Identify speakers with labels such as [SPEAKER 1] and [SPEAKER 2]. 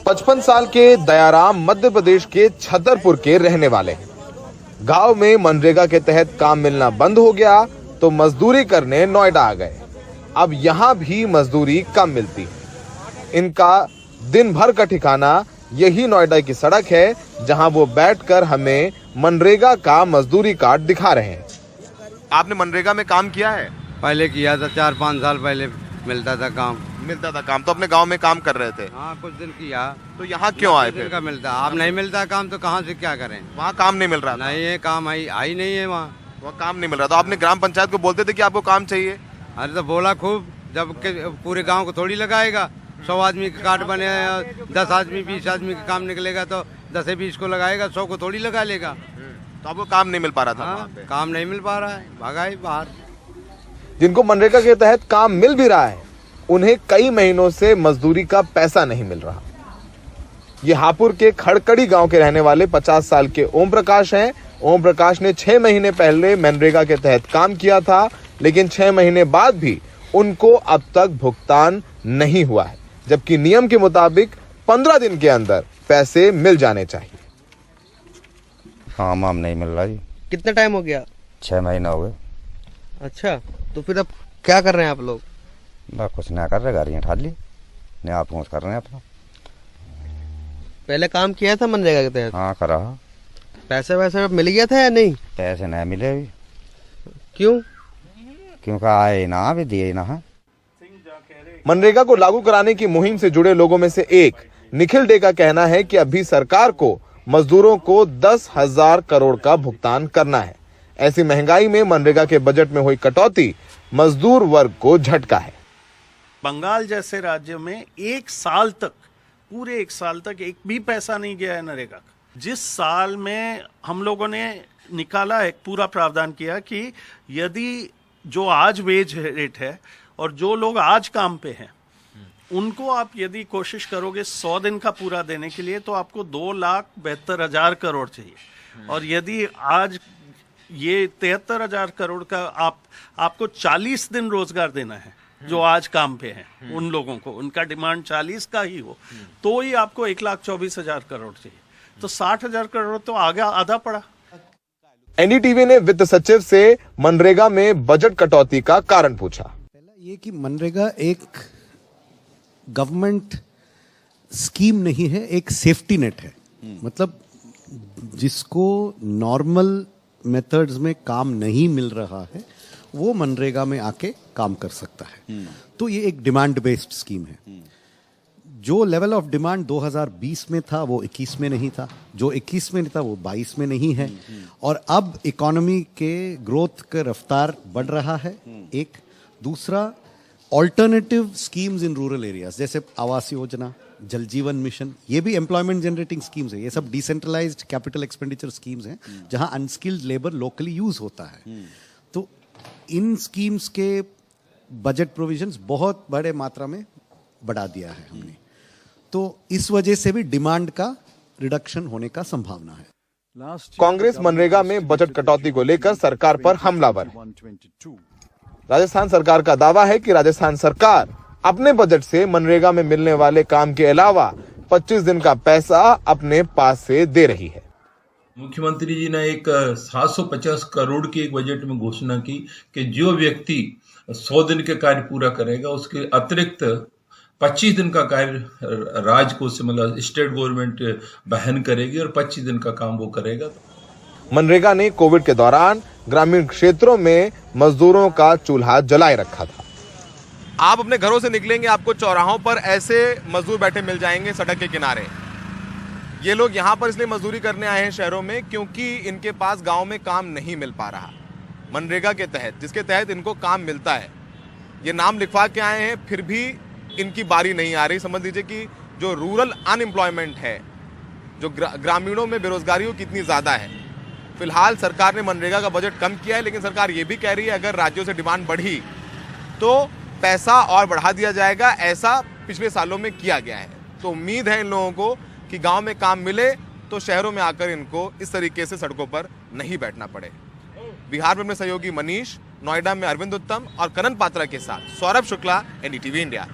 [SPEAKER 1] 55 साल के दयाराम मध्य प्रदेश के छतरपुर के रहने वाले हैं। गांव में मनरेगा के तहत काम मिलना बंद हो गया तो मजदूरी करने नोएडा आ गए। अब यहां भी मजदूरी कम मिलती है। इनका दिन भर का ठिकाना यही नोएडा की सड़क है, जहां वो बैठकर हमें मनरेगा का मजदूरी कार्ड दिखा रहे हैं। आपने मनरेगा में काम किया है?
[SPEAKER 2] पहले किया था, 4-5 साल पहले मिलता था काम।
[SPEAKER 1] तो अपने गांव में काम कर रहे थे?
[SPEAKER 2] हाँ, कुछ दिन किया।
[SPEAKER 1] तो यहाँ क्यों आए फिर?
[SPEAKER 2] का मिलता, अब नहीं मिलता काम तो कहाँ से क्या करें?
[SPEAKER 1] वहाँ काम नहीं मिल रहा?
[SPEAKER 2] नहीं है काम, आई नहीं है वहाँ
[SPEAKER 1] काम नहीं मिल रहा। तो आपने ग्राम पंचायत को बोलते थे कि आपको काम चाहिए?
[SPEAKER 2] अरे तो बोला खूब, जब पूरे गांव को थोड़ी लगाएगा। 100 आदमी का कार्ड बने, 10 आदमी 20 आदमी का काम निकलेगा तो 10-20 को लगाएगा, 100 को थोड़ी लगा लेगा।
[SPEAKER 1] तो आपको काम नहीं मिल पा रहा था?
[SPEAKER 2] हाँ, काम नहीं मिल पा रहा है, भागाई बाहर।
[SPEAKER 1] जिनको मनरेगा के तहत काम मिल भी रहा है, उन्हें कई महीनों से मजदूरी का पैसा नहीं मिल रहा। ये हापुड़ के खड़कड़ी गांव के रहने वाले 50 साल के ओम प्रकाश हैं। ओम प्रकाश ने 6 महीने पहले मनरेगा के तहत काम किया था, लेकिन 6 महीने बाद भी उनको अब तक भुगतान नहीं हुआ है, जबकि नियम के मुताबिक 15 दिन के अंदर पैसे मिल जाने चाहिए।
[SPEAKER 3] काम वाम नहीं मिल रहा जी।
[SPEAKER 4] कितना टाइम हो गया?
[SPEAKER 3] 6 महीने हो गए।
[SPEAKER 4] अच्छा, तो फिर अब क्या कर रहे हैं आप लोग?
[SPEAKER 3] बस कुछ ना कर रहे, गाड़ियाँ ठाल ली, नया पहुँच कर रहे हैं अपना।
[SPEAKER 4] पहले काम किया था मनरेगा के तहत?
[SPEAKER 3] हाँ, करा।
[SPEAKER 4] पैसे वैसे मिल गया था या नहीं?
[SPEAKER 3] पैसे नहीं मिले अभी।
[SPEAKER 4] क्यों?
[SPEAKER 3] क्योंकि आए ना, अभी दिए ना है।
[SPEAKER 1] मनरेगा को लागू कराने की मुहिम से जुड़े लोगों में से एक निखिल डे का कहना है कि अभी सरकार को मजदूरों को 10,000 करोड़ का भुगतान करना है। ऐसी महंगाई में मनरेगा के बजट में हुई कटौती मजदूर वर्ग को झटका है।
[SPEAKER 5] बंगाल जैसे राज्य में 1 साल तक, पूरे 1 साल तक एक भी पैसा नहीं गया है नरेगा का। जिस साल में हम लोगों ने निकाला है, पूरा प्रावधान किया कि यदि जो आज वेज रेट है और जो लोग आज काम पे हैं, उनको आप यदि कोशिश करोगे 100 दिन का पूरा देने के लिए, तो आपको 2,72,000 करोड़ चाहिए। और यदि आज ये 73,000 करोड़ का आपको 40 दिन रोजगार देना है, जो आज काम पे हैं उन लोगों को, उनका डिमांड 40 का ही हो, तो ही आपको 1,24,000 करोड़ चाहिए। तो 60,000 करोड़ तो आगे आधा पड़ा।
[SPEAKER 1] एनडीटीवी ने वित्त सचिव से मनरेगा में बजट कटौती का कारण पूछा।
[SPEAKER 6] पहला ये कि मनरेगा एक गवर्नमेंट स्कीम नहीं है, एक सेफ्टी नेट है। मतलब जिसको नॉर्मल मेथड्स में काम नहीं मिल रहा है, वो मनरेगा में आके काम कर सकता है। तो ये एक डिमांड बेस्ड स्कीम है। जो लेवल ऑफ डिमांड 2020 में था वो 21 में नहीं था, जो 21 में था वो 22 में नहीं है। और अब इकोनॉमी के ग्रोथ का रफ्तार बढ़ रहा है। एक दूसरा, alternative schemes in rural areas जैसे आवास योजना, जल जीवन मिशन, ये भी एम्प्लॉयमेंट जनरेटिंग स्कीम्स है। ये सब डिसेंट्रलाइज्ड कैपिटल एक्सपेंडिचर स्कीम्स हैं, जहां अनस्किल्ड लेबर लोकली यूज होता है। तो इन स्कीम्स के बजट प्रोविजंस बहुत बड़े मात्रा में बढ़ा दिया है हमने। तो इस वजह से भी डिमांड का रिडक्शन होने का संभावना है।
[SPEAKER 1] कांग्रेस मनरेगा में बजट कटौती को लेकर सरकार पर हमलावर है। राजस्थान सरकार का दावा है कि राजस्थान सरकार अपने बजट से मनरेगा में मिलने वाले काम के अलावा 25 दिन का पैसा अपने पास से दे रही है।
[SPEAKER 7] मुख्यमंत्री जी ने एक 750 करोड़ की एक बजट में घोषणा की कि जो व्यक्ति 100 दिन के कार्य पूरा करेगा, उसके अतिरिक्त 25 दिन का कार्य राज्य को से, मतलब स्टेट गवर्नमेंट वहन करेगी और 25 दिन का काम वो करेगा।
[SPEAKER 1] मनरेगा ने कोविड के दौरान ग्रामीण क्षेत्रों में मजदूरों का चूल्हा जलाए रखा था। आप अपने घरों से निकलेंगे, आपको चौराहों पर ऐसे मजदूर बैठे मिल जाएंगे सड़क के किनारे। ये लोग यहाँ पर इसलिए मजदूरी करने आए हैं शहरों में, क्योंकि इनके पास गांव में काम नहीं मिल पा रहा मनरेगा के तहत, जिसके तहत इनको काम मिलता है। ये नाम लिखवा के आए हैं, फिर भी इनकी बारी नहीं आ रही। समझ लीजिए कि जो रूरल अनएम्प्लॉयमेंट है, जो ग्रामीणों में बेरोजगारी कितनी ज़्यादा है। फिलहाल सरकार ने मनरेगा का बजट कम किया है, लेकिन सरकार ये भी कह रही है अगर राज्यों से डिमांड बढ़ी तो पैसा और बढ़ा दिया जाएगा। ऐसा पिछले सालों में किया गया है। तो उम्मीद है इन लोगों को कि गांव में काम मिले तो शहरों में आकर इनको इस तरीके से सड़कों पर नहीं बैठना पड़े। बिहार में अपने सहयोगी मनीष, नोएडा में अरविंद उत्तम और करण पात्रा के साथ सौरभ शुक्ला, एनडीटीवी इंडिया।